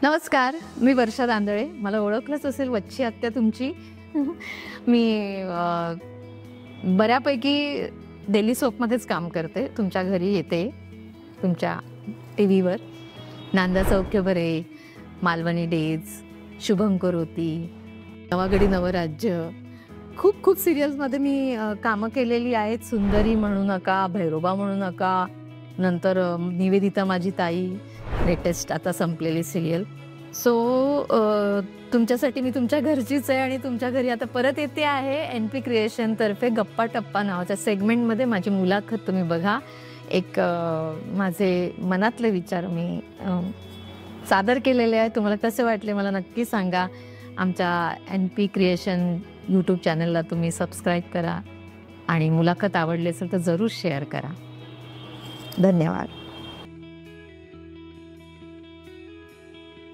नमस्कार, मी वर्षा दांदळे. मला ओळखलंच असेल वच्ची आत्या तुमची. मी बऱ्यापैकी डेली सोपमध्येच काम करते. तुमच्या घरी येते, तुमच्या टीव्हीवर. नांदा सौख्य बरे, मालवणी डेज, शुभम करोती, नवागडी नवराज्य, खूप खूप सिरियल्समध्ये मी कामं केलेली आहेत. सुंदरी म्हणू नका, भैरोबा म्हणू नका, नंतर निवेदिता माझी ताई, लेटेस्ट आता संपलेली सिरियल. सो तुमच्यासाठी मी तुमच्या घरचीच आहे आणि तुमच्या घरी आता परत येते आहे. NP क्रिएशनतर्फे गप्पा टप्पा नावाच्या सेगमेंटमध्ये माझी मुलाखत तुम्ही बघा. एक माझे मनातले विचार मी सादर केलेले आहे. तुम्हाला कसे वाटले मला नक्की सांगा. आमच्या NP क्रिएशन यूट्यूब चॅनलला तुम्ही सबस्क्राईब करा आणि मुलाखत आवडली असेल तर जरूर शेअर करा. धन्यवाद.